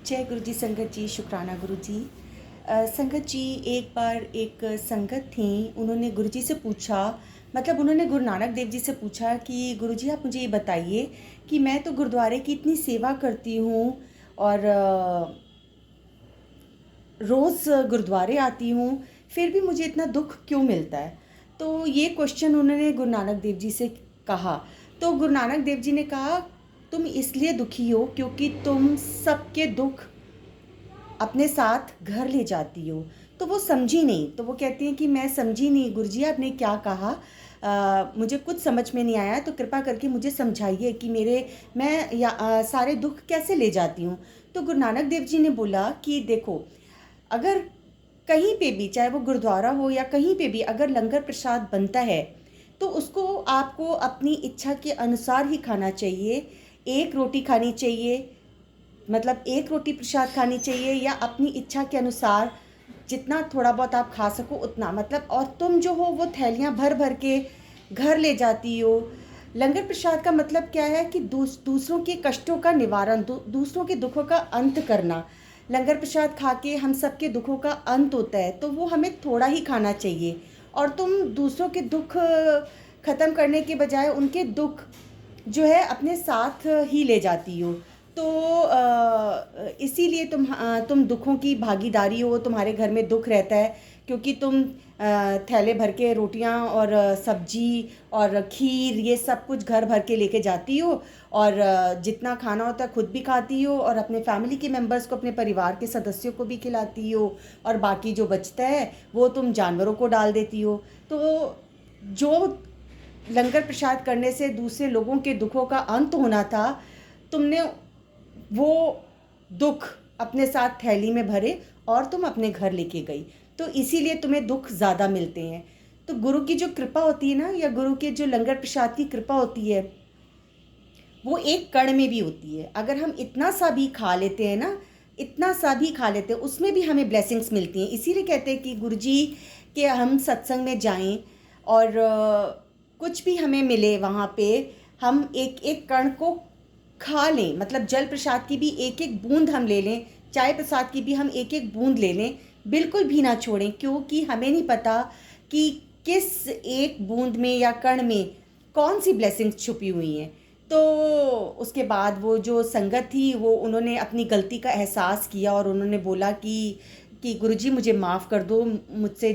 जय गुरु जी संगत जी, शुक्राना गुरु जी। संगत जी, एक बार एक संगत थी, उन्होंने गुरु जी से पूछा, मतलब उन्होंने गुरु नानक देव जी से पूछा कि गुरु जी आप मुझे ये बताइए कि मैं तो गुरुद्वारे की इतनी सेवा करती हूँ और रोज़ गुरुद्वारे आती हूँ, फिर भी मुझे इतना दुख क्यों मिलता है। तो ये क्वेश्चन उन्होंने गुरु नानक देव जी से कहा। तो गुरु नानक देव जी ने कहा, तुम इसलिए दुखी हो क्योंकि तुम सबके दुख अपने साथ घर ले जाती हो। तो वो समझी नहीं, तो वो कहती हैं कि मैं समझी नहीं गुरुजी, आपने क्या कहा, मुझे कुछ समझ में नहीं आया, तो कृपा करके मुझे समझाइए कि मैं सारे दुख कैसे ले जाती हूँ। तो गुरु नानक देव जी ने बोला कि देखो, अगर कहीं पे भी, चाहे वो गुरुद्वारा हो या कहीं पे भी, अगर लंगर प्रसाद बनता है तो उसको आपको अपनी इच्छा के अनुसार ही खाना चाहिए। एक रोटी खानी चाहिए, मतलब एक रोटी प्रसाद खानी चाहिए, या अपनी इच्छा के अनुसार जितना थोड़ा बहुत आप खा सको उतना, मतलब, और तुम जो हो वो थैलियाँ भर भर के घर ले जाती हो। लंगर प्रसाद का मतलब क्या है कि दूसरों के कष्टों का निवारण, दूसरों के दुखों का अंत करना। लंगर प्रसाद खा के हम सबके दुखों का अंत होता है, तो वो हमें थोड़ा ही खाना चाहिए। और तुम दूसरों के दुख ख़त्म करने के बजाय उनके दुख जो है अपने साथ ही ले जाती हो। तो इसीलिए तुम दुखों की भागीदारी हो, तुम्हारे घर में दुख रहता है क्योंकि तुम थैले भर के रोटियां और सब्जी और खीर ये सब कुछ घर भर के लेके जाती हो, और जितना खाना होता है खुद भी खाती हो और अपने फैमिली के मेंबर्स को, अपने परिवार के सदस्यों को भी खिलाती हो, और बाकी जो बचता है वो तुम जानवरों को डाल देती हो। तो जो लंगर प्रसाद करने से दूसरे लोगों के दुखों का अंत होना था, तुमने वो दुख अपने साथ थैली में भरे और तुम अपने घर लेके गई, तो इसीलिए तुम्हें दुख ज़्यादा मिलते हैं। तो गुरु की जो कृपा होती है ना, या गुरु के जो लंगर प्रसाद की कृपा होती है, वो एक कण में भी होती है। अगर हम इतना सा भी खा लेते हैं ना, इतना सा भी खा लेते हैं, उसमें भी हमें ब्लेसिंग्स मिलती हैं। इसीलिए कहते हैं कि गुरुजी के हम सत्संग में जाएं और कुछ भी हमें मिले वहाँ पे, हम एक एक कण को खा लें, मतलब जल प्रसाद की भी एक एक बूंद हम ले लें, चाय प्रसाद की भी हम एक एक बूंद ले लें, बिल्कुल भी ना छोड़ें, क्योंकि हमें नहीं पता कि किस एक बूंद में या कण में कौन सी ब्लेसिंग्स छुपी हुई हैं। तो उसके बाद वो जो संगत थी, वो उन्होंने अपनी गलती का एहसास किया और उन्होंने बोला कि गुरुजी मुझे माफ़ कर दो, मुझसे